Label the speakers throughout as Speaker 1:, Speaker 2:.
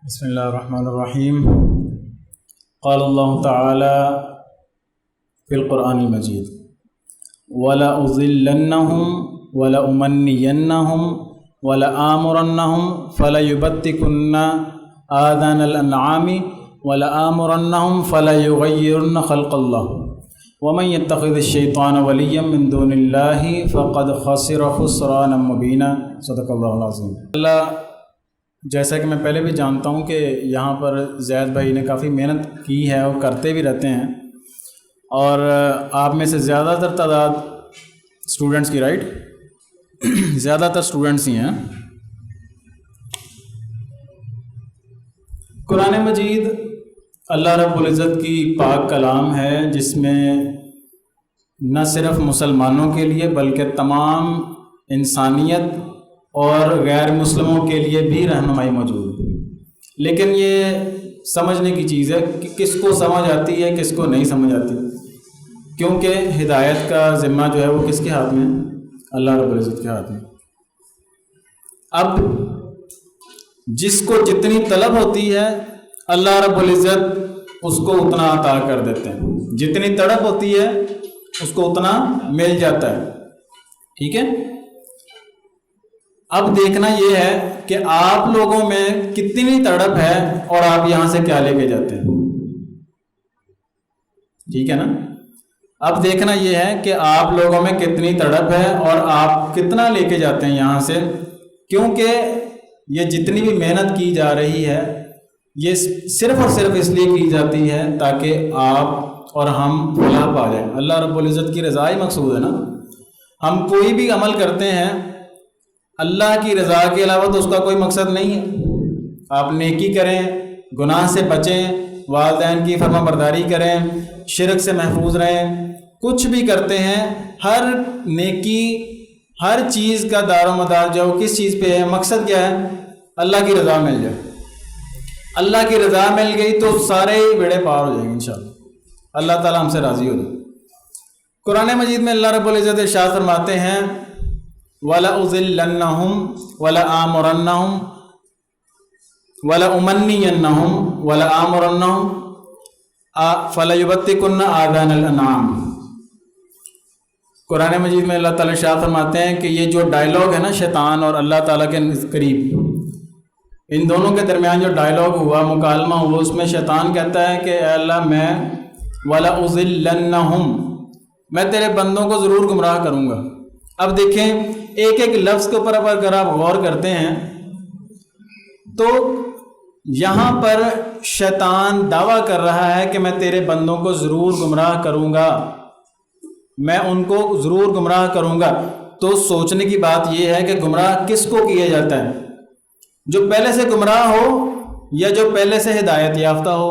Speaker 1: بسم اللہ الرحمن الرحیم قال اللہ تعالی فی القرآن المجید وَلَأُضِلَّنَّهُمْ وَلَأُمَنِّيَنَّهُمْ وَلَآمُرَنَّهُمْ فَلَيُبَتِّكُنَّ آذَانَ الْأَنْعَامِ وَلَآمُرَنَّهُمْ فَلَيُغَيِّرُنَّ خَلْقَ اللَّهِ وَمَنْ يَتَّخِذِ الشَّيْطَانَ وَلِيًّا مِّن دُونِ اللَّهِ فَقَدْ خَسِرَ خُسْرَانًا مُّبِينًا صدق اللہ العظیم۔ اللہ جیسا کہ میں پہلے بھی جانتا ہوں کہ یہاں پر زید بھائی نے کافی محنت کی ہے اور کرتے بھی رہتے ہیں، اور آپ میں سے زیادہ تر تعداد اسٹوڈنٹس کی زیادہ تر اسٹوڈنٹس ہی ہیں۔ قرآن مجید اللہ رب العزت کی پاک کلام ہے، جس میں نہ صرف مسلمانوں کے لیے بلکہ تمام انسانیت اور غیر مسلموں کے لیے بھی رہنمائی موجود ہے۔ لیکن یہ سمجھنے کی چیز ہے کہ کس کو سمجھ آتی ہے کس کو نہیں سمجھ آتی، کیونکہ ہدایت کا ذمہ جو ہے وہ کس کے ہاتھ میں؟ اللہ رب العزت کے ہاتھ میں۔ اب جس کو جتنی طلب ہوتی ہے اللہ رب العزت اس کو اتنا عطا کر دیتے ہیں، جتنی تڑپ ہوتی ہے اس کو اتنا مل جاتا ہے۔ ٹھیک ہے، اب دیکھنا یہ ہے کہ آپ لوگوں میں کتنی تڑپ ہے اور آپ یہاں سے کیا لے کے جاتے ہیں۔ ٹھیک ہے نا، اب دیکھنا یہ ہے کہ آپ لوگوں میں کتنی تڑپ ہے اور آپ کتنا لے کے جاتے ہیں یہاں سے، کیونکہ یہ جتنی بھی محنت کی جا رہی ہے یہ صرف اور صرف اس لیے کی جاتی ہے تاکہ آپ اور ہم فلاح پا جائیں۔ اللہ رب العزت کی رضا ہی مقصود ہے نا۔ ہم کوئی بھی عمل کرتے ہیں اللہ کی رضا کے علاوہ تو اس کا کوئی مقصد نہیں ہے۔ آپ نیکی کریں، گناہ سے بچیں، والدین کی فرما برداری کریں، شرک سے محفوظ رہیں، کچھ بھی کرتے ہیں، ہر نیکی ہر چیز کا دار و مدار جو کس چیز پہ ہے، مقصد کیا ہے؟ اللہ کی رضا مل جائے۔ اللہ کی رضا مل گئی تو سارے بیڑے پار ہو جائیں گے انشاءاللہ، اللہ تعالیٰ ہم سے راضی ہو جائے۔ قرآن مجید میں اللہ رب العزت ارشاد فرماتے ہیں وَلَأُضِلَّنَّهُمْ وَلَآمُرَنَّهُمْ وَلَأُمَنِّيَنَّهُمْ وَلَآمُرَنَّهُمْ فَلَيُبَتِّكُنَّ آذَانَ الْأَنْعَامِ۔ قرآن مجید میں اللہ تعالیٰ ارشاد فرماتے ہیں کہ یہ جو ڈائلاگ ہے نا شیطان اور اللہ تعالیٰ کے قریب، ان دونوں کے درمیان جو ڈائلاگ ہوا، مکالمہ ہوا، اس میں شیطان کہتا ہے کہ اے اللہ میں وَلَأُضِلَّنَّهُمْ میں تیرے بندوں کو ضرور گمراہ کروں گا۔ اب دیکھیں ایک ایک لفظ کے اوپر اگر آپ غور کرتے ہیں تو یہاں پر شیطان دعویٰ کر رہا ہے کہ میں تیرے بندوں کو ضرور گمراہ کروں گا، میں ان کو ضرور گمراہ کروں گا۔ تو سوچنے کی بات یہ ہے کہ گمراہ کس کو کیا جاتا ہے؟ جو پہلے سے گمراہ ہو یا جو پہلے سے ہدایت یافتہ ہو؟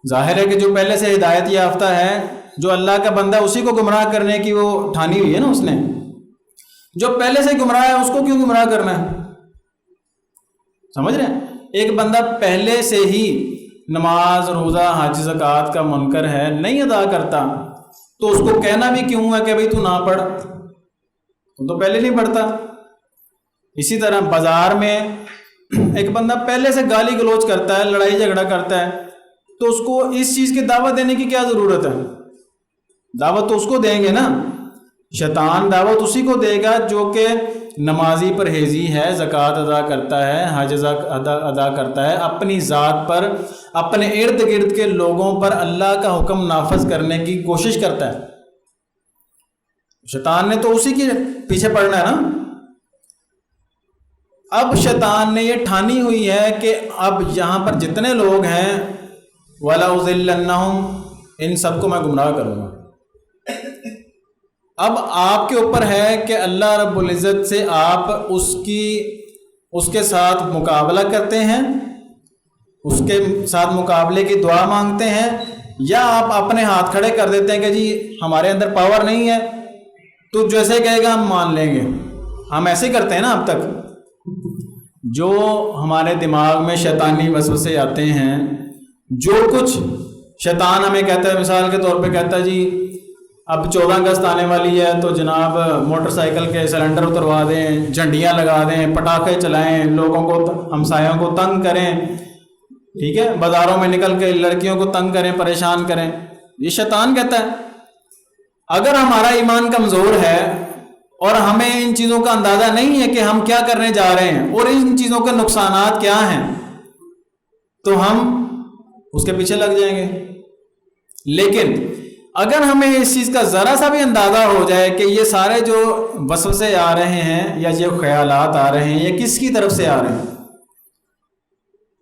Speaker 1: ظاہر ہے کہ جو پہلے سے ہدایت یافتہ ہے، جو اللہ کا بندہ، اسی کو گمراہ کرنے کی وہ ٹھانی ہوئی ہے نا اس نے۔ جو پہلے سے گمراہ ہے اس کو کیوں گمراہ کرنا ہے؟ سمجھ رہے ہیں؟ ایک بندہ پہلے سے ہی نماز، روزہ، حج، زکوٰۃ کا منکر ہے، نہیں ادا کرتا، تو اس کو کہنا بھی کیوں ہے کہ بھئی تو نہ پڑھ، تو پہلے نہیں پڑھتا۔ اسی طرح بازار میں ایک بندہ پہلے سے گالی گلوچ کرتا ہے، لڑائی جھگڑا کرتا ہے، تو اس کو اس چیز کی دعوت دینے کی کیا ضرورت ہے؟ دعوت تو اس کو دیں گے نا۔ شیطان دعوت اسی کو دے گا جو کہ نمازی پرہیزی ہے، زکوٰۃ ادا کرتا ہے، حج ادا کرتا ہے، اپنی ذات پر، اپنے ارد گرد کے لوگوں پر اللہ کا حکم نافذ کرنے کی کوشش کرتا ہے۔ شیطان نے تو اسی کے پیچھے پڑنا ہے نا۔ اب شیطان نے یہ ٹھانی ہوئی ہے کہ اب یہاں پر جتنے لوگ ہیں وَلَأُضِلَّنَّهُمْ ان سب کو میں گمراہ کروں گا۔ اب آپ کے اوپر ہے کہ اللہ رب العزت سے آپ اس کے ساتھ مقابلہ کرتے ہیں، اس کے ساتھ مقابلے کی دعا مانگتے ہیں، یا آپ اپنے ہاتھ کھڑے کر دیتے ہیں کہ جی ہمارے اندر پاور نہیں ہے، تو جیسے کہے گا ہم مان لیں گے۔ ہم ایسے ہی کرتے ہیں نا اب تک۔ جو ہمارے دماغ میں شیطانی وسوسے آتے ہیں، جو کچھ شیطان ہمیں کہتا ہے، مثال کے طور پہ کہتا ہے جی اب 14 اگست آنے والی ہے تو جناب موٹر سائیکل کے سلنڈر اتروا دیں، جھنڈیاں لگا دیں، پٹاخے چلائیں، لوگوں کو ہمسایوں کو تنگ کریں، ٹھیک ہے، بازاروں میں نکل کے لڑکیوں کو تنگ کریں، پریشان کریں. یہ شیطان کہتا ہے. اگر ہمارا ایمان کمزور ہے اور ہمیں ان چیزوں کا اندازہ نہیں ہے کہ ہم کیا کرنے جا رہے ہیں اور ان چیزوں کے نقصانات کیا ہیں، تو ہم اس کے پیچھے لگ جائیں گے. لیکن اگر ہمیں اس چیز کا ذرا سا بھی اندازہ ہو جائے کہ یہ سارے جو وسوسے آ رہے ہیں یا یہ خیالات آ رہے ہیں یہ کس کی طرف سے آ رہے ہیں،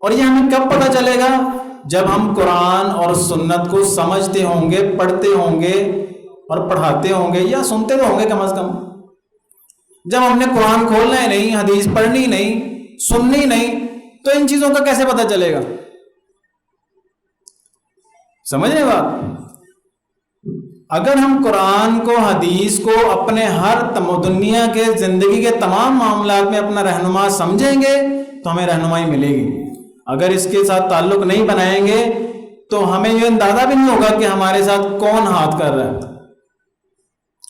Speaker 1: اور یہ ہمیں کب پتہ چلے گا؟ جب ہم قرآن اور سنت کو سمجھتے ہوں گے، پڑھتے ہوں گے اور پڑھاتے ہوں گے، یا سنتے تو ہوں گے کم از کم. جب ہم نے قرآن کھولنا ہی نہیں، حدیث پڑھنی نہیں، سننی نہیں، تو ان چیزوں کا کیسے پتہ چلے گا؟ سمجھ رہے بات؟ اگر ہم قرآن کو، حدیث کو اپنے ہر دنیا کے زندگی کے تمام معاملات میں اپنا رہنما سمجھیں گے تو ہمیں رہنمائی ملے گی. اگر اس کے ساتھ تعلق نہیں بنائیں گے تو ہمیں یہ اندازہ بھی نہیں ہوگا کہ ہمارے ساتھ کون ہاتھ کر رہا ہے،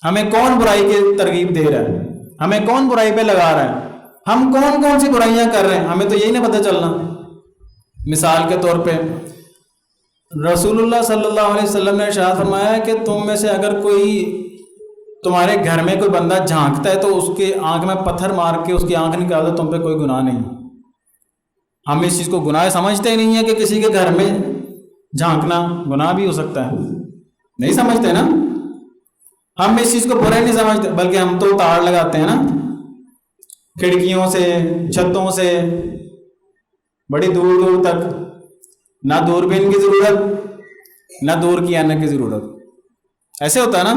Speaker 1: ہمیں کون برائی کی ترغیب دے رہا ہے، ہمیں کون برائی پہ لگا رہا ہے، ہم کون کون سی برائیاں کر رہے ہیں، ہمیں تو یہی نہیں پتہ چلنا. مثال کے طور پہ رسول اللہ صلی اللہ علیہ وسلم نے ارشاد فرمایا کہ تم میں سے اگر کوئی تمہارے گھر میں کوئی بندہ جھانکتا ہے تو اس کے آنکھ میں پتھر مار کے اس کی آنکھ نکال دو، تم پہ کوئی گناہ نہیں. ہم اس چیز کو گناہ سمجھتے ہی نہیں ہے کہ کسی کے گھر میں جھانکنا گناہ بھی ہو سکتا ہے، نہیں سمجھتے نا. ہم اس چیز کو برا نہیں سمجھتے، بلکہ ہم تو تاڑ لگاتے ہیں نا، کھڑکیوں سے، چھتوں سے، بڑی دور دور تک. نہ دوربین کی ضرورت، نہ دور کی آنے کی ضرورت. ایسے ہوتا ہے نا.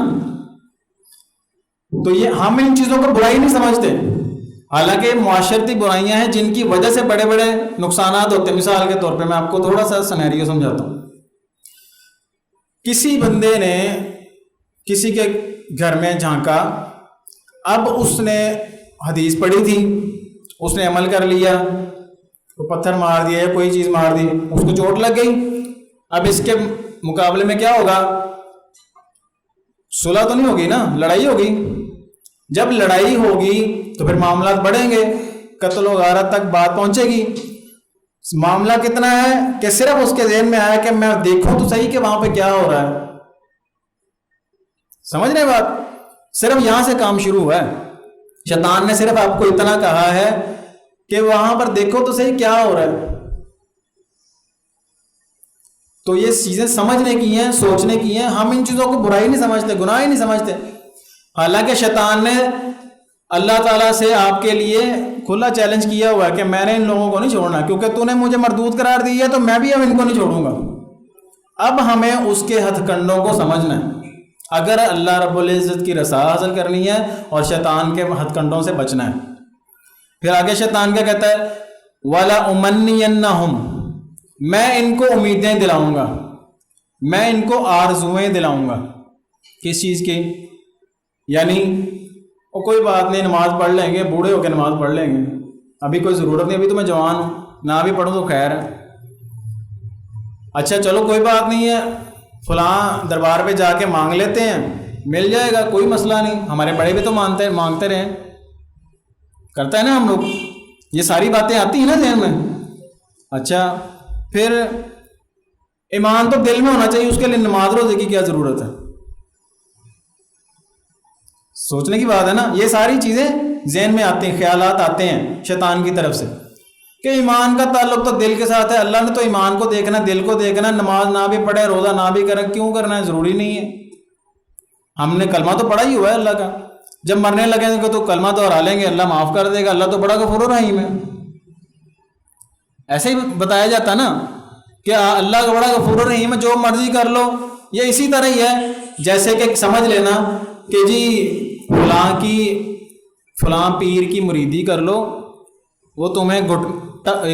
Speaker 1: تو یہ ہم ان چیزوں کو برائی نہیں سمجھتے، حالانکہ معاشرتی برائیاں ہیں جن کی وجہ سے بڑے بڑے نقصانات ہوتے ہیں. مثال کے طور پہ میں آپ کو تھوڑا سا سینیریو سمجھاتا ہوں. کسی بندے نے کسی کے گھر میں جھانکا، اب اس نے حدیث پڑھی تھی، اس نے عمل کر لیا، تو پتھر مار دیا یا کوئی چیز مار دی، اس کو چوٹ لگ گئی. اب اس کے مقابلے میں کیا ہوگا؟ صلح تو نہیں ہوگی نا، لڑائی ہوگی. جب لڑائی ہوگی تو پھر معاملات بڑھیں گے، قتل و غارت تک بات پہنچے گی. معاملہ کتنا ہے کہ صرف اس کے ذہن میں آیا کہ میں دیکھوں تو صحیح کہ وہاں پہ کیا ہو رہا ہے. سمجھ رہے بات؟ صرف یہاں سے کام شروع ہوا ہے. شیطان نے صرف آپ کو اتنا کہا ہے کہ وہاں پر دیکھو تو صحیح کیا ہو رہا ہے. تو یہ چیزیں سمجھنے کی ہیں، سوچنے کی ہیں. ہم ان چیزوں کو برائی نہیں سمجھتے، گناہ ہی نہیں سمجھتے. حالانکہ شیطان نے اللہ تعالیٰ سے آپ کے لیے کھلا چیلنج کیا ہوا ہے کہ میں نے ان لوگوں کو نہیں چھوڑنا، کیونکہ تو نے مجھے مردود قرار دی ہے تو میں بھی اب ان کو نہیں چھوڑوں گا. اب ہمیں اس کے ہتھ کنڈوں کو سمجھنا ہے اگر اللہ رب العزت کی رضا حاصل کرنی ہے اور شیطان کے ہتھ کنڈوں سے بچنا ہے. پھر آگے شیطان کیا کہتا ہے؟ وَلَأُمَنِّيَنَّهُمْ، میں ان کو امیدیں دلاؤں گا، میں ان کو آرزویں دلاؤں گا. کس چیز کی؟ یعنی وہ کوئی بات نہیں، نماز پڑھ لیں گے، بوڑھے ہو کے نماز پڑھ لیں گے، ابھی کوئی ضرورت نہیں، ابھی تو میں جوان ہوں، نہ بھی پڑھوں تو خیر ہے. اچھا چلو کوئی بات نہیں ہے، فلاں دربار پہ جا کے مانگ لیتے ہیں، مل جائے گا، کوئی مسئلہ نہیں. ہمارے بڑے بھی تو مانگتے رہے، کرتا ہے نا ہم لوگ. یہ ساری باتیں آتی ہیں نا ذہن میں. اچھا پھر ایمان تو دل میں ہونا چاہیے، اس کے لیے نماز روزے کی کیا ضرورت ہے؟ سوچنے کی بات ہے نا. یہ ساری چیزیں ذہن میں آتی ہیں، خیالات آتے ہیں شیطان کی طرف سے کہ ایمان کا تعلق تو دل کے ساتھ ہے. اللہ نے تو ایمان کو دیکھنا، دل کو دیکھنا. نماز نہ بھی پڑھے، روزہ نہ بھی کرے، کیوں کرنا ہے؟ ضروری نہیں ہے. ہم نے کلمہ تو پڑھا ہی ہوا ہے اللہ کا، جب مرنے لگیں گے تو کلمہ دوہرا لیں گے، اللہ معاف کر دے گا. اللہ تو بڑا غفور رحیم ہے. ایسے ہی بتایا جاتا نا کہ اللہ کا بڑا غفور رحیم ہے، جو مرضی کر لو. یہ اسی طرح ہی ہے جیسے کہ سمجھ لینا کہ جی فلاں پیر کی مریدی کر لو، وہ تمہیں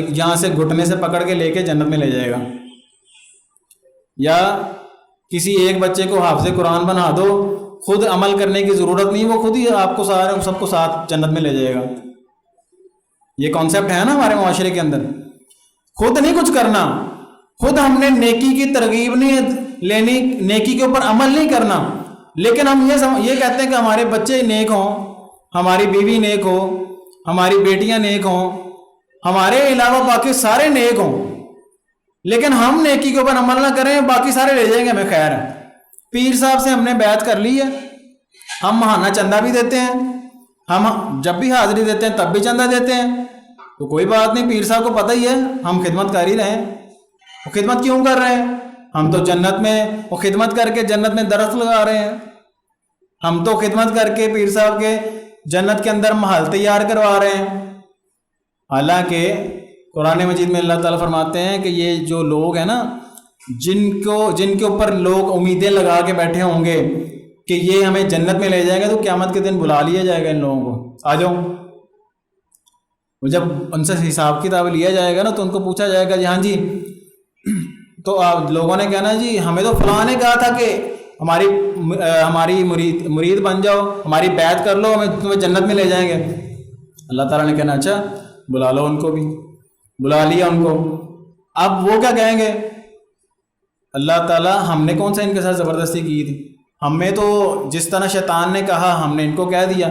Speaker 1: یہاں سے گھٹنے سے پکڑ کے لے کے جنت میں لے جائے گا. یا کسی ایک بچے کو حافظ قرآن بنا دو، خود عمل کرنے کی ضرورت نہیں، وہ خود ہی آپ کو سب کو ساتھ جنت میں لے جائے گا. یہ کانسیپٹ ہے نا ہمارے معاشرے کے اندر. خود نہیں کچھ کرنا، خود ہم نے نیکی کی ترغیب نہیں لینی، نیکی کے اوپر عمل نہیں کرنا. لیکن ہم یہ کہتے ہیں کہ ہمارے بچے نیک ہوں، ہماری بیوی نیک ہو، ہماری بیٹیاں نیک ہوں، ہمارے علاوہ باقی سارے نیک ہوں، لیکن ہم نیکی کے اوپر عمل نہ کریں، باقی سارے لے جائیں گے ہمیں خیر ہے۔ پیر صاحب سے ہم نے بیعت کر لی ہے، ہم ماہانہ چندہ بھی دیتے ہیں، ہم جب بھی حاضری دیتے ہیں تب بھی چندہ دیتے ہیں، تو کوئی بات نہیں، پیر صاحب کو پتہ ہی ہے ہم خدمت کر ہی رہے ہیں۔ وہ خدمت کیوں کر رہے ہیں؟ ہم تو جنت میں وہ خدمت کر کے جنت میں درخت لگا رہے ہیں، ہم تو خدمت کر کے پیر صاحب کے جنت کے اندر محل تیار کروا رہے ہیں۔ حالانکہ قرآن مجید میں اللہ تعالیٰ فرماتے ہیں کہ یہ جو لوگ ہیں نا، جن کے اوپر لوگ امیدیں لگا کے بیٹھے ہوں گے کہ یہ ہمیں جنت میں لے جائے گا، تو قیامت کے دن بلا لیا جائے گا ان لوگوں کو، آ جاؤ۔ جب ان سے حساب کتاب لیا جائے گا نا، تو ان کو پوچھا جائے گا جی ہاں جی، تو آپ لوگوں نے کہنا جی ہمیں تو فلاں نے کہا تھا کہ ہماری مرید بن جاؤ، ہماری بیعت کر لو، ہمیں تمہیں جنت میں لے جائیں گے۔ اللہ تعالیٰ نے کہنا اچھا بلا لو، ان کو بھی بلا لیا ان کو۔ اب وہ کیا کہیں گے؟ اللہ تعالیٰ ہم نے کون سا ان کے ساتھ زبردستی کی تھی؟ ہمیں تو جس طرح شیطان نے کہا ہم نے ان کو کہہ دیا۔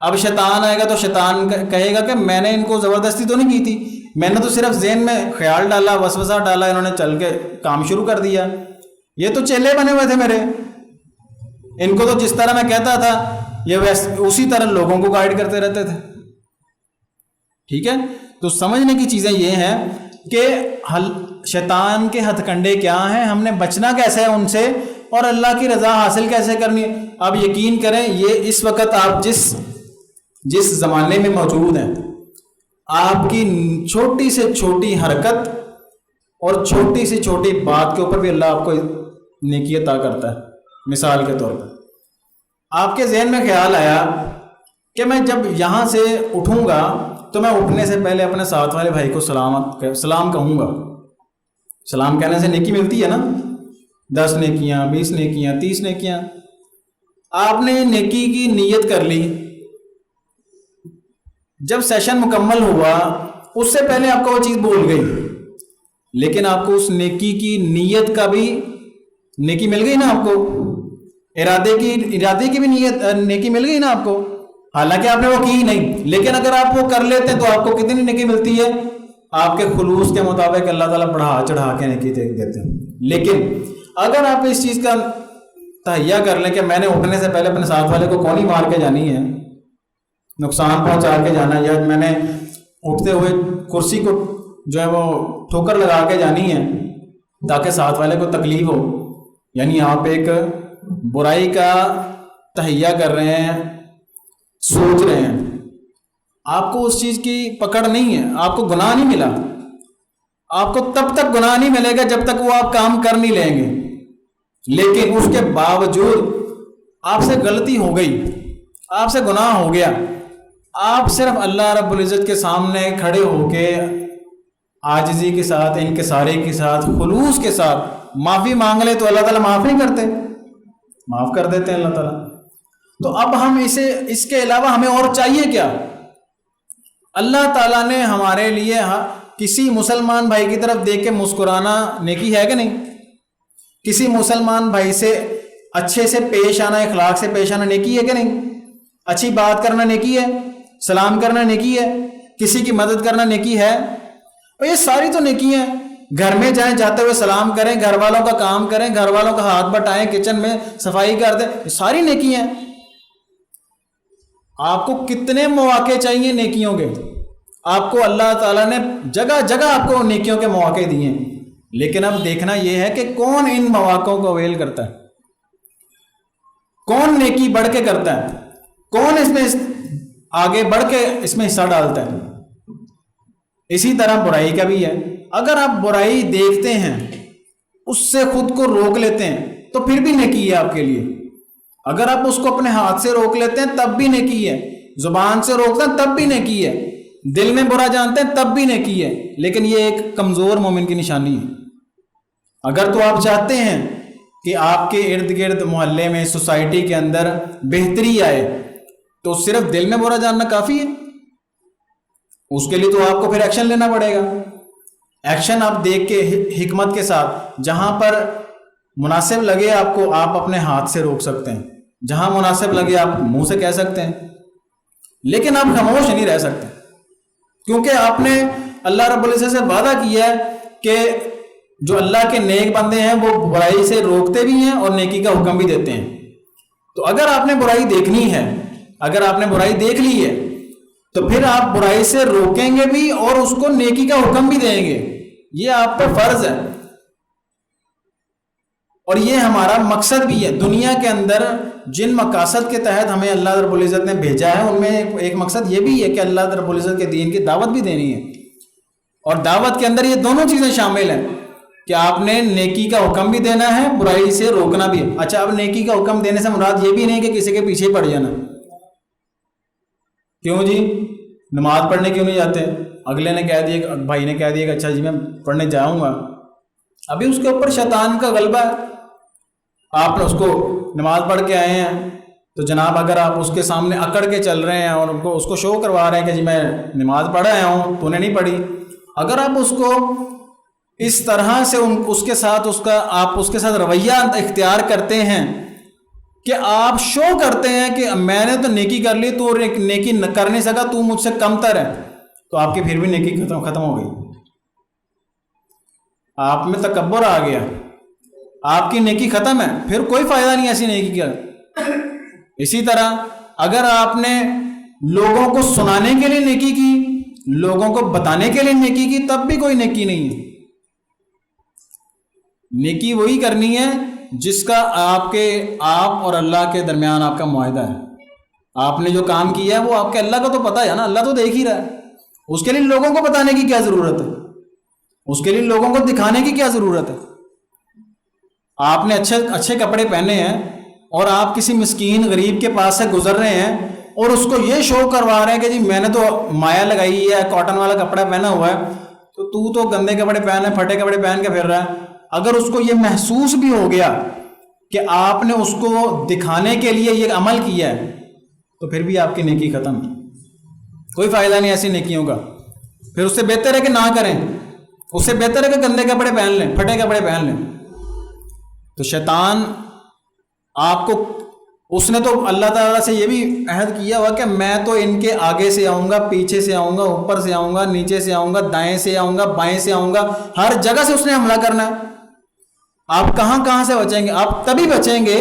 Speaker 1: اب شیطان آئے گا تو شیطان کہے گا کہ میں نے ان کو زبردستی تو نہیں کی تھی، میں نے تو صرف ذہن میں خیال ڈالا، وسوسہ ڈالا، انہوں نے چل کے کام شروع کر دیا۔ یہ تو چیلے بنے ہوئے تھے میرے، ان کو تو جس طرح میں کہتا تھا یہ اسی طرح لوگوں کو گائیڈ کرتے رہتے تھے۔ ٹھیک ہے، تو سمجھنے کی چیزیں یہ ہیں کہ شیطان کے ہتھ کنڈے کیا ہیں، ہم نے بچنا کیسے ہے ان سے، اور اللہ کی رضا حاصل کیسے کرنی ہے۔ آپ یقین کریں، یہ اس وقت آپ جس زمانے میں موجود ہیں، آپ کی چھوٹی سے چھوٹی حرکت اور چھوٹی سے چھوٹی بات کے اوپر بھی اللہ آپ کو نیکی عطا کرتا ہے۔ مثال کے طور پر آپ کے ذہن میں خیال آیا کہ میں جب یہاں سے اٹھوں گا تو میں اٹھنے سے پہلے اپنے ساتھ والے بھائی کو سلام کہوں گا۔ سلام کہنے سے نیکی ملتی ہے نا، 10 نیکیاں، 20 نیکیاں، 30 نیکیاں۔ آپ نے نیکی کی نیت کر لی، جب سیشن مکمل ہوا اس سے پہلے آپ کو وہ چیز بول گئی، لیکن آپ کو اس نیکی کی نیت کا بھی نیکی مل گئی نا، آپ کو ارادے کی بھی نیکی مل گئی نا آپ کو، حالانکہ آپ نے وہ کی نہیں، لیکن اگر آپ وہ کر لیتے ہیں تو آپ کو کتنی نیکی ملتی ہے؟ آپ کے خلوص کے مطابق اللہ تعالیٰ بڑھا چڑھا کے نیکی دیتے ہیں۔ لیکن اگر آپ اس چیز کا تہیہ کر لیں کہ میں نے اٹھنے سے پہلے اپنے ساتھ والے کو کونی مار کے جانی ہے، نقصان پہنچا کے جانا، یا میں نے اٹھتے ہوئے کرسی کو جو ہے وہ ٹھوکر لگا کے جانی ہے تاکہ ساتھ والے کو تکلیف ہو، یعنی آپ ایک برائی کا تہیہ کر رہے ہیں، سوچ رہے ہیں، آپ کو اس چیز کی پکڑ نہیں ہے، آپ کو گناہ نہیں ملا۔ آپ کو تب تک گناہ نہیں ملے گا جب تک وہ آپ کام کر نہیں لیں گے، لیکن اس کے باوجود آپ سے غلطی ہو گئی، آپ سے گناہ ہو گیا، آپ صرف اللہ رب العزت کے سامنے کھڑے ہو کے عاجزی کے ساتھ، انکساری کے ساتھ، خلوص کے ساتھ معافی مانگ لے تو اللہ تعالیٰ معاف نہیں کرتے، معاف کر دیتے ہیں اللہ تعالیٰ۔ تو اب ہم اس کے علاوہ ہمیں اور چاہیے کیا؟ اللہ تعالیٰ نے ہمارے لیے کسی مسلمان بھائی کی طرف دیکھ کے مسکرانا نیکی ہے کہ نہیں؟ کسی مسلمان بھائی سے اچھے سے پیش آنا، اخلاق سے پیش آنا نیکی ہے کہ نہیں؟ اچھی بات کرنا نیکی ہے، سلام کرنا نیکی ہے، کسی کی مدد کرنا نیکی ہے، اور یہ ساری تو نیکی ہیں۔ گھر میں جائیں، جاتے ہوئے سلام کریں، گھر والوں کا کام کریں، گھر والوں کا ہاتھ بٹائیں، کچن میں صفائی کر دیں، یہ ساری نیکی ہیں۔ آپ کو کتنے مواقع چاہیے نیکیوں کے؟ آپ کو اللہ تعالیٰ نے جگہ جگہ آپ کو نیکیوں کے مواقع دیے ہیں، لیکن اب دیکھنا یہ ہے کہ کون ان مواقعوں کو اویل کرتا ہے، کون نیکی بڑھ کے کرتا ہے، کون اس میں آگے بڑھ کے اس میں حصہ ڈالتا ہے۔ اسی طرح برائی کا بھی ہے، اگر آپ برائی دیکھتے ہیں، اس سے خود کو روک لیتے ہیں تو پھر بھی نیکی ہے آپ کے لیے۔ اگر آپ اس کو اپنے ہاتھ سے روک لیتے ہیں تب بھی نیکی ہے، زبان سے روکتے ہیں تب بھی نیکی ہے، دل میں برا جانتے ہیں تب بھی نیکی ہے، لیکن یہ ایک کمزور مومن کی نشانی ہے۔ اگر تو آپ چاہتے ہیں کہ آپ کے ارد گرد محلے میں، سوسائٹی کے اندر بہتری آئے، تو صرف دل میں برا جاننا کافی ہے؟ اس کے لیے تو آپ کو پھر ایکشن لینا پڑے گا۔ ایکشن آپ دیکھ کے حکمت کے ساتھ، جہاں پر مناسب لگے آپ کو، آپ اپنے ہاتھ سے روک سکتے ہیں، جہاں مناسب لگے آپ منہ سے کہہ سکتے ہیں، لیکن آپ خاموش نہیں رہ سکتے، کیونکہ آپ نے اللہ رب العزت سے وعدہ کیا ہے کہ جو اللہ کے نیک بندے ہیں وہ برائی سے روکتے بھی ہیں اور نیکی کا حکم بھی دیتے ہیں۔ تو اگر آپ نے برائی دیکھنی ہے، اگر آپ نے برائی دیکھ لی ہے، تو پھر آپ برائی سے روکیں گے بھی اور اس کو نیکی کا حکم بھی دیں گے، یہ آپ پر فرض ہے۔ اور یہ ہمارا مقصد بھی ہے، دنیا کے اندر جن مقاصد کے تحت ہمیں اللہ رب العزت نے بھیجا ہے ان میں ایک مقصد یہ بھی ہے کہ اللہ رب العزت کے دین کی دعوت بھی دینی ہے، اور دعوت کے اندر یہ دونوں چیزیں شامل ہیں کہ آپ نے نیکی کا حکم بھی دینا ہے، برائی سے روکنا بھی ہے۔ اچھا، اب نیکی کا حکم دینے سے مراد یہ بھی نہیں کہ کسی کے پیچھے پڑ جانا۔ کیوں جی نماز پڑھنے کیوں نہیں جاتے؟ اگلے نے کہہ دیا، بھائی نے کہہ دیا کہ اچھا جی میں پڑھنے جاؤں گا، ابھی اس کے اوپر شیطان کا غلبہ ہے، آپ نے اس کو نماز پڑھ کے آئے ہیں تو جناب اگر آپ اس کے سامنے اکڑ کے چل رہے ہیں اور اس کو شو کروا رہے ہیں کہ جی میں نماز پڑھ آیا ہوں، تو نے نہیں پڑھی، اگر آپ اس کو اس طرح سے اس کے ساتھ آپ اس کے ساتھ رویہ اختیار کرتے ہیں کہ آپ شو کرتے ہیں کہ میں نے تو نیکی کر لی، تو نیکی کر نہیں سکا، تو مجھ سے کم تر ہے، تو آپ کی پھر بھی نیکی ختم ہو گئی، آپ میں تکبر آ گیا، آپ کی نیکی ختم ہے، پھر کوئی فائدہ نہیں ایسی نیکی کا۔ اسی طرح اگر آپ نے لوگوں کو سنانے کے لیے نیکی کی، لوگوں کو بتانے کے لیے نیکی کی، تب بھی کوئی نیکی نہیں ہے۔ نیکی وہی کرنی ہے جس کا آپ اور اللہ کے درمیان آپ کا معاہدہ ہے۔ آپ نے جو کام کیا ہے وہ آپ کے اللہ کا تو پتہ ہے نا، اللہ تو دیکھ ہی رہا ہے، اس کے لیے لوگوں کو بتانے کی کیا ضرورت ہے، اس کے لیے لوگوں کو دکھانے کی کیا ضرورت ہے؟ آپ نے اچھے کپڑے پہنے ہیں اور آپ کسی مسکین غریب کے پاس سے گزر رہے ہیں اور اس کو یہ شو کروا رہے ہیں کہ جی میں نے تو مایا لگائی ہے، کاٹن والا کپڑا پہنا ہوا ہے، تو گندے کپڑے پہنے، پھٹے کپڑے پہن کے پھر رہا ہے۔ اگر اس کو یہ محسوس بھی ہو گیا کہ آپ نے اس کو دکھانے کے لیے یہ عمل کیا ہے، تو پھر بھی آپ کی نیکی ختم، کوئی فائدہ نہیں ایسی نیکیوں کا۔ پھر اس سے بہتر ہے کہ نہ کریں، اس سے بہتر ہے کہ گندے کپڑے پہن لیں، پھٹے کپڑے پہن لیں۔ تو شیطان آپ کو، اس نے تو اللہ تعالیٰ سے یہ بھی عہد کیا ہوا کہ میں تو ان کے آگے سے آؤں گا، پیچھے سے آؤں گا، اوپر سے آؤں گا، نیچے سے آؤں گا، دائیں سے آؤں گا، بائیں سے آؤں گا، ہر جگہ سے اس نے حملہ کرنا ہے۔ آپ کہاں سے بچیں گے؟ آپ تبھی بچیں گے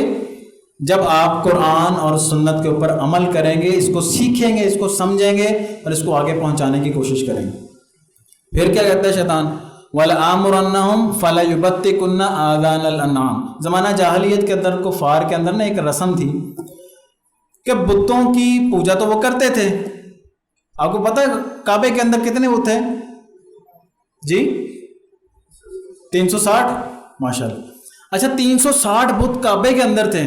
Speaker 1: جب آپ قرآن اور سنت کے اوپر عمل کریں گے، اس کو سیکھیں گے، اس کو سمجھیں گے اور اس کو آگے پہنچانے کی کوشش کریں گے۔ پھر کیا کہتا ہے شیطان؟ وَلَآمُرَنَّهُمْ فَلَيُبَتِّكُنَّ آذَانَ الْأَنْعَامِ۔ زمانہ جاہلیت کے اندر، کفار کے اندر نا ایک رسم تھی کہ بتوں کی پوجا تو وہ کرتے تھے۔ آپ کو پتہ ہے کعبے کے اندر کتنے بت تھے جی؟ 360، ماشاءاللہ۔ اچھا 360 بت کعبے کے اندر تھے۔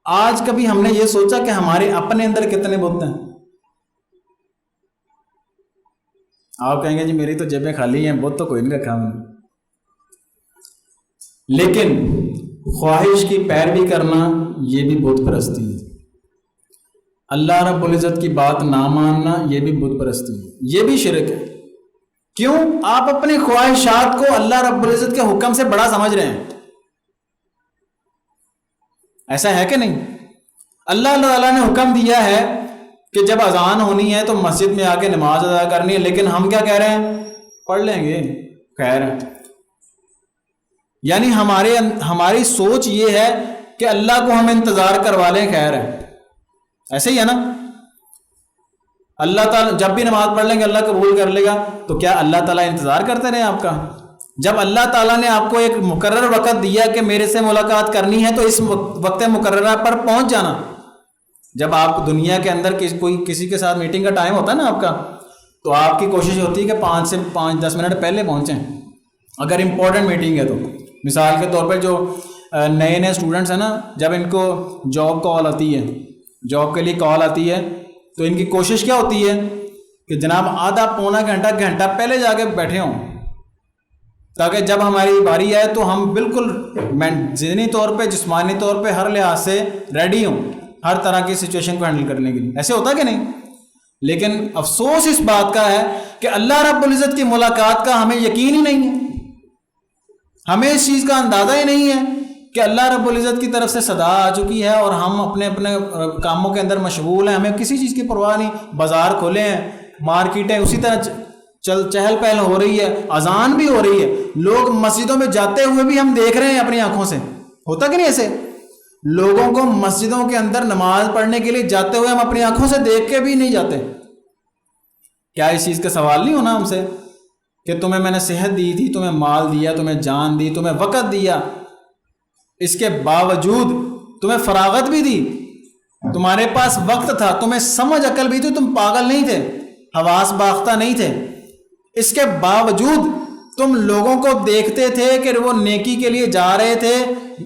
Speaker 1: آج کبھی ہم نے یہ سوچا کہ ہمارے اپنے اندر کتنے بت ہیں؟ آپ کہیں گے جی میری تو جیبیں خالی ہیں، بت تو کوئی نہیں رکھا ہم نے۔ لیکن خواہش کی پیروی کرنا یہ بھی بت پرستی ہے، اللہ رب العزت کی بات نہ ماننا یہ بھی بت پرستی ہے، یہ بھی شرک ہے۔ کیوں؟ آپ اپنی خواہشات کو اللہ رب العزت کے حکم سے بڑا سمجھ رہے ہیں، ایسا ہے کہ نہیں؟ اللہ تعالیٰ نے حکم دیا ہے کہ جب اذان ہونی ہے تو مسجد میں آ کے نماز ادا کرنی ہے، لیکن ہم کیا کہہ رہے ہیں؟ پڑھ لیں گے، خیر ہے۔ یعنی ہماری سوچ یہ ہے کہ اللہ کو ہم انتظار کروا لیں، خیر ہے، ایسے ہی ہے نا؟ اللہ تعالیٰ جب بھی نماز پڑھ لیں گے اللہ قبول کر لے گا، تو کیا اللہ تعالیٰ انتظار کرتے رہے آپ کا؟ جب اللہ تعالیٰ نے آپ کو ایک مقرر وقت دیا کہ میرے سے ملاقات کرنی ہے تو اس وقت مقررہ پر پہنچ جانا۔ جب آپ دنیا کے اندر کسی کے ساتھ میٹنگ کا ٹائم ہوتا ہے نا آپ کا، تو آپ کی کوشش ہوتی ہے کہ 5 سے 10 منٹ پہلے پہنچیں، اگر امپورٹنٹ میٹنگ ہے تو۔ مثال کے طور پہ جو نئے اسٹوڈنٹس ہیں نا، جب ان کو جاب کال آتی ہے، جاب کے لیے کال آتی ہے، تو ان کی کوشش کیا ہوتی ہے کہ جناب آدھا پونا گھنٹہ پہلے جا کے بیٹھے ہوں، تاکہ جب ہماری باری آئے تو ہم بالکل ذہنی طور پہ، جسمانی طور پہ، ہر لحاظ سے ریڈی ہوں ہر طرح کی سچویشن کو ہینڈل کرنے کے لیے۔ ایسے ہوتا کہ نہیں؟ لیکن افسوس اس بات کا ہے کہ اللہ رب العزت کی ملاقات کا ہمیں یقین ہی نہیں ہے، ہمیں اس چیز کا اندازہ ہی نہیں ہے کہ اللہ رب العزت کی طرف سے صدا آ چکی ہے اور ہم اپنے اپنے کاموں کے اندر مشغول ہیں, ہمیں کسی چیز کی پرواہ نہیں. بازار کھولے ہیں, مارکیٹیں اسی طرح چہل پہل ہو رہی ہے, اذان بھی ہو رہی ہے, لوگ مسجدوں میں جاتے ہوئے بھی ہم دیکھ رہے ہیں اپنی آنکھوں سے. ہوتا کہ نہیں ایسے؟ لوگوں کو مسجدوں کے اندر نماز پڑھنے کے لیے جاتے ہوئے ہم اپنی آنکھوں سے دیکھ کے بھی نہیں جاتے. کیا اس چیز کا سوال نہیں ہونا ہم سے کہ تمہیں میں نے صحت دی تھی, تمہیں مال دیا, تمہیں جان دی, تمہیں وقت دیا, اس کے باوجود تمہیں فراغت بھی دی, تمہارے پاس وقت تھا, تمہیں سمجھ عقل بھی تھی, تم پاگل نہیں تھے, حواس باختہ نہیں تھے, اس کے باوجود تم لوگوں کو دیکھتے تھے کہ وہ نیکی کے لیے جا رہے تھے,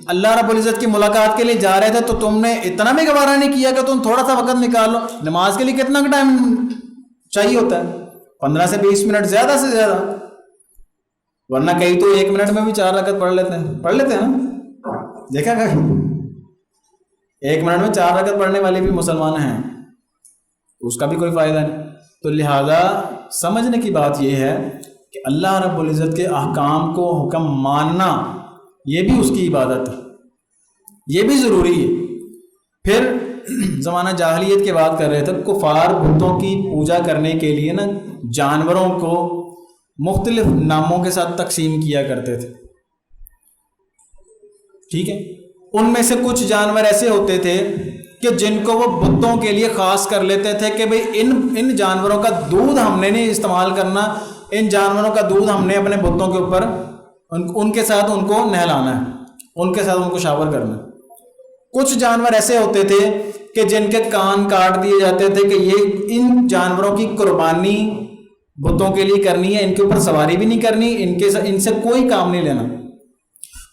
Speaker 1: اللہ رب العزت کی ملاقات کے لیے جا رہے تھے, تو تم نے اتنا بھی گوارا نہیں کیا کہ تم تھوڑا سا وقت نکال لو. نماز کے لیے کتنا ٹائم چاہیے ہوتا ہے؟ 15 سے 20 منٹ زیادہ سے زیادہ, ورنہ کئی تو 1 منٹ میں بھی 4 رکعت پڑھ لیتے ہیں نا. دیکھا کہ 1 منٹ میں 4 رکعت پڑھنے والے بھی مسلمان ہیں, اس کا بھی کوئی فائدہ نہیں. تو لہذا سمجھنے کی بات یہ ہے کہ اللہ رب العزت کے احکام کو حکم ماننا یہ بھی اس کی عبادت ہے, یہ بھی ضروری ہے. پھر زمانہ جاہلیت کی بات کر رہے تھے, کفار بتوں کی پوجا کرنے کے لیے نا جانوروں کو مختلف ناموں کے ساتھ تقسیم کیا کرتے تھے. ٹھیک ہے, ان میں سے کچھ جانور ایسے ہوتے تھے کہ جن کو وہ بتوں کے لیے خاص کر لیتے تھے کہ بھئی ان جانوروں کا دودھ ہم نے نہیں استعمال کرنا, ان جانوروں کا دودھ ہم نے اپنے بتوں کے اوپر ان کے ساتھ ان کو نہلانا ہے, ان کے ساتھ ان کو شاور کرنا ہے. کچھ جانور ایسے ہوتے تھے کہ جن کے کان کاٹ دیے جاتے تھے کہ یہ ان جانوروں کی قربانی بتوں کے لیے کرنی ہے, ان کے اوپر سواری بھی نہیں کرنی, ان سے کوئی کام نہیں لینا.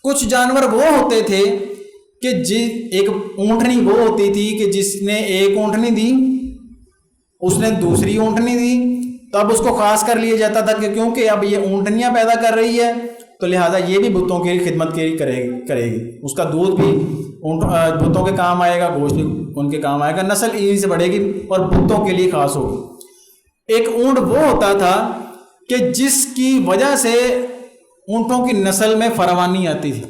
Speaker 1: کچھ جانور وہ ہوتے تھے کہ ایک اونٹنی وہ ہوتی تھی کہ جس نے ایک اونٹنی دی اس نے دوسری اونٹنی دی, تو اب اس کو خاص کر لیا جاتا تھا کہ کیونکہ اب یہ اونٹنیاں پیدا کر رہی ہے تو لہٰذا یہ بھی بتوں کی خدمت کرے گی, اس کا دودھ بھی بتوں کے کام آئے گا, گوشت بھی ان کے کام آئے گا, نسل انہی سے بڑھے گی اور بتوں کے لیے خاص ہوگی. ایک اونٹ وہ ہوتا تھا کہ جس کی وجہ سے اونٹوں کی نسل میں فراوانی آتی تھی.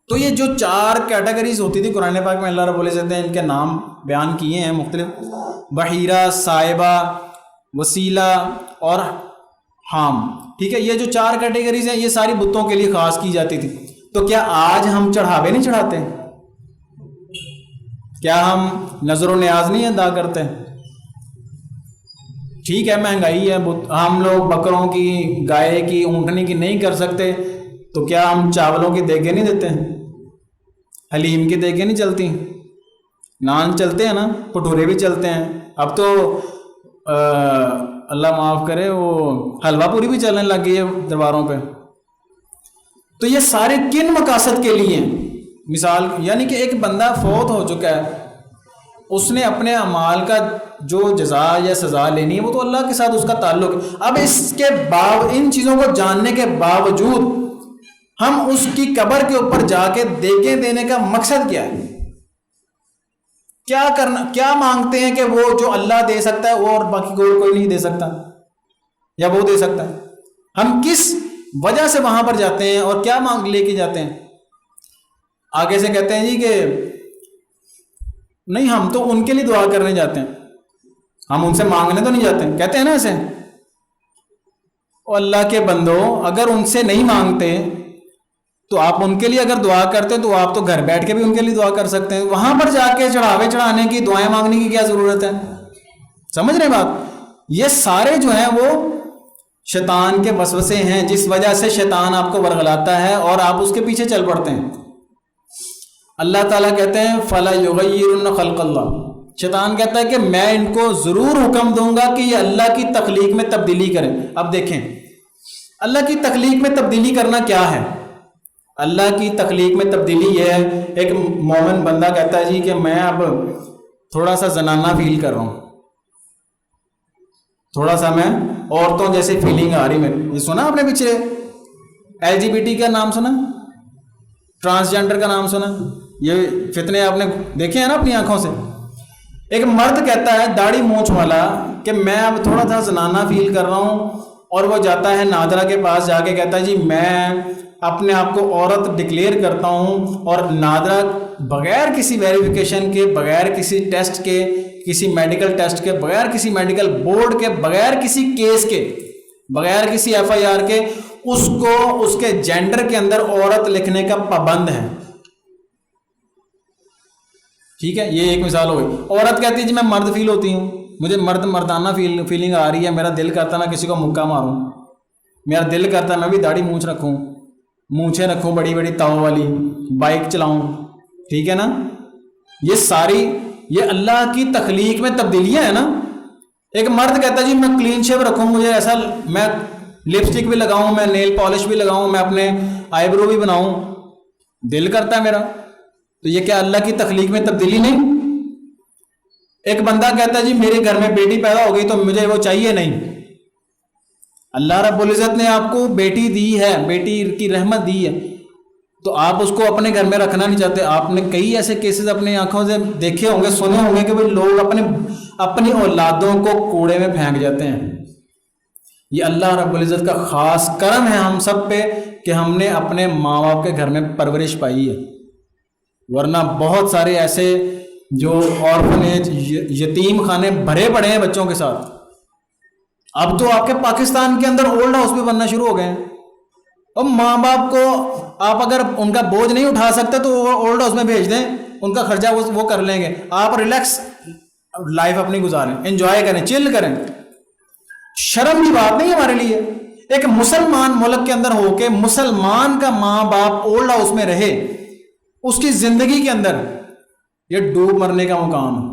Speaker 1: تو یہ جو 4 کیٹیگریز ہوتی تھی قرآن پاک میں اللہ رب العزت نے ان کے نام بیان کیے ہیں مختلف, بحیرہ, صائبہ, وسیلہ اور حام. ٹھیک ہے, یہ جو 4 کیٹیگریز ہیں یہ ساری بتوں کے لیے خاص کی جاتی تھی. تو کیا آج ہم چڑھاوے نہیں چڑھاتے؟ کیا ہم نظر و نیاز نہیں ادا کرتے؟ ٹھیک ہے, مہنگائی ہے, ہم لوگ بکروں کی, گائے کی, اونٹنی کی نہیں کر سکتے, تو کیا ہم چاولوں کی دیگیں نہیں دیتے ہیں, حلیم کی دیگیں نہیں چلتی, نان چلتے ہیں نا, بھٹورے بھی چلتے ہیں, اب تو اللہ معاف کرے وہ حلوہ پوری بھی چلنے لگ گئی ہے درباروں پہ. تو یہ سارے کن مقاصد کے لیے ہیں؟ مثال یعنی کہ ایک بندہ فوت ہو چکا ہے, اس نے اپنے اعمال کا جو جزا یا سزا لینی ہے وہ تو اللہ کے ساتھ اس کا تعلق ہے. اب اس کے ان چیزوں کو جاننے کے باوجود ہم اس کی قبر کے اوپر جا کے دیگیں دینے کا مقصد کیا ہے؟ کیا کرنا, کیا مانگتے ہیں کہ وہ جو اللہ دے سکتا ہے وہ اور باقی کوئی نہیں دے سکتا, یا وہ دے سکتا ہے؟ ہم کس وجہ سے وہاں پر جاتے ہیں اور کیا مانگ لے کے جاتے ہیں؟ آگے سے کہتے ہیں جی کہ نہیں ہم تو ان کے لیے دعا کرنے جاتے ہیں, ہم ان سے مانگنے تو نہیں جاتے ہیں, کہتے ہیں نا ایسے. اور اللہ کے بندو, اگر ان سے نہیں مانگتے تو آپ ان کے لیے اگر دعا کرتے تو آپ تو گھر بیٹھ کے بھی ان کے لیے دعا کر سکتے ہیں. وہاں پر جا کے چڑھاوے چڑھانے کی, دعائیں مانگنے کی کیا ضرورت ہے؟ سمجھ رہے بات؟ یہ سارے جو ہیں وہ شیطان کے وسوسے ہیں, جس وجہ سے شیطان آپ کو ورغلاتا ہے اور آپ اس کے پیچھے چل پڑتے ہیں. اللہ تعالیٰ کہتے ہیں فَلَا يُغَيِّرُنَّ خَلْقَ اللَّهِ, شیطان کہتا ہے کہ میں ان کو ضرور حکم دوں گا کہ یہ اللہ کی تخلیق میں تبدیلی کریں. اب دیکھیں اللہ کی تخلیق میں تبدیلی کرنا کیا ہے. اللہ کی تخلیق میں تبدیلی یہ ہے, ایک مومن بندہ کہتا ہے جی کہ میں اب تھوڑا سا زنانہ فیل کر رہا ہوں, تھوڑا سا میں عورتوں جیسے فیلنگ آ رہی میرے. یہ سنا آپ نے پیچھے LGBT کا نام سنا, ٹرانسجینڈر کا نام سنا, یہ فتنے آپ نے دیکھے ہیں نا اپنی آنکھوں سے. ایک مرد کہتا ہے داڑھی مونچھ والا کہ میں اب تھوڑا سا زنانہ فیل کر رہا ہوں اور وہ جاتا ہے نادرہ کے پاس، جا کے کہتا ہے جی میں اپنے آپ کو عورت ڈکلیئر کرتا ہوں، اور نادرہ بغیر کسی ویریفیکیشن کے، بغیر کسی ٹیسٹ کے، کسی میڈیکل ٹیسٹ کے، بغیر کسی میڈیکل بورڈ کے، بغیر کسی کیس کے، بغیر کسی ایف آئی آر کے، اس کو اس کے جینڈر کے اندر عورت لکھنے کا پابند ہے. ٹھیک ہے، یہ ایک مثال ہو گئی. عورت کہتی ہے جی میں مرد فیل ہوتی ہوں، مجھے مردانہ فیلنگ آ رہی ہے، میرا دل کرتا میں کسی کو مکہ ماروں، میرا دل کرتا میں بھی داڑھی مونچھ رکھوں، مونچھیں رکھوں بڑی بڑی تاؤں والی، بائک چلاؤں. ٹھیک ہے نا، یہ ساری یہ اللہ کی تخلیق میں تبدیلیاں ہیں نا. ایک مرد کہتا ہے جی میں کلین شیو رکھوں، مجھے ایسا میں لپسٹک بھی لگاؤں، میں نیل پالش بھی لگاؤں، میں اپنے آئی برو بھی بناؤں، دل کرتا ہے میرا. تو یہ کیا اللہ کی تخلیق میں تبدیلی نہیں؟ ایک بندہ کہتا ہے جی میرے گھر میں بیٹی پیدا ہو گئی تو مجھے وہ چاہیے نہیں. اللہ رب العزت نے آپ کو بیٹی دی ہے، بیٹی کی رحمت دی ہے، تو آپ اس کو اپنے گھر میں رکھنا نہیں چاہتے. آپ نے کئی ایسے کیسز اپنی آنکھوں سے دیکھے ہوں گے، سنے ہوں گے کہ وہ لوگ اپنی اولادوں کو کوڑے میں پھینک جاتے ہیں. یہ اللہ رب العزت کا خاص کرم ہے ہم سب پہ کہ ہم نے اپنے ماں باپ کے گھر میں پرورش پائی ہے، ورنہ بہت سارے ایسے جو آرفنیج یتیم خانے بھرے پڑے ہیں بچوں کے ساتھ. اب تو آپ کے پاکستان کے اندر اولڈ ہاؤس بھی بننا شروع ہو گئے ہیں. اور ماں باپ کو آپ اگر ان کا بوجھ نہیں اٹھا سکتے تو وہ اولڈ ہاؤس میں بھیج دیں، ان کا خرچہ وہ کر لیں گے، آپ ریلیکس لائف اپنی گزاریں، انجوائے کریں، چل کریں. شرم کی بات نہیں ہمارے لیے. ایک مسلمان ملک کے اندر ہو کے مسلمان کا ماں باپ اولڈ ہاؤس میں رہے، اس کی زندگی کے اندر یہ ڈوب مرنے کا مقام ہے.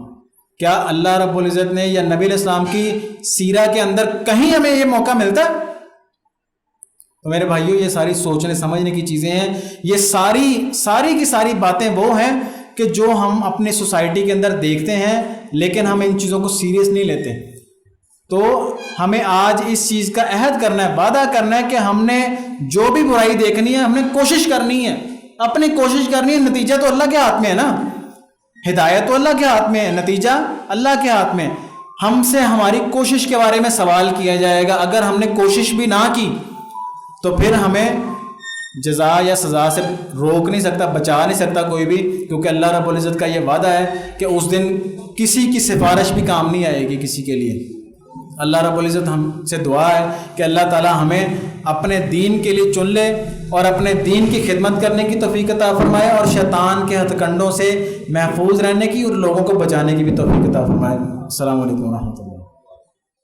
Speaker 1: کیا اللہ رب العزت نے یا نبی علیہ السلام کی سیرہ کے اندر کہیں ہمیں یہ موقع ملتا ہے؟ تو میرے بھائیوں یہ ساری سوچنے سمجھنے کی چیزیں ہیں. یہ ساری کی ساری باتیں وہ ہیں کہ جو ہم اپنے سوسائٹی کے اندر دیکھتے ہیں لیکن ہم ان چیزوں کو سیریس نہیں لیتے. تو ہمیں آج اس چیز کا عہد کرنا ہے، وعدہ کرنا ہے کہ ہم نے جو بھی برائی دیکھنی ہے ہم نے کوشش کرنی ہے، اپنی کوشش کرنی ہے. نتیجہ تو اللہ کے ہاتھ میں ہے نا، ہدایت تو اللہ کے ہاتھ میں ہے، نتیجہ اللہ کے ہاتھ میں. ہم سے ہماری کوشش کے بارے میں سوال کیا جائے گا. اگر ہم نے کوشش بھی نہ کی تو پھر ہمیں جزا یا سزا سے روک نہیں سکتا، بچا نہیں سکتا کوئی بھی، کیونکہ اللہ رب العزت کا یہ وعدہ ہے کہ اس دن کسی کی سفارش بھی کام نہیں آئے گی کسی کے لیے. اللہ رب العزت ہم سے دعا ہے کہ اللہ تعالی ہمیں اپنے دین کے لیے چن لے اور اپنے دین کی خدمت کرنے کی توفیق عطا فرمائے، اور شیطان کے ہتھ کنڈوں سے محفوظ رہنے کی اور لوگوں کو بچانے کی بھی توفیق عطا فرمائے. السلام علیکم ورحمۃ اللہ.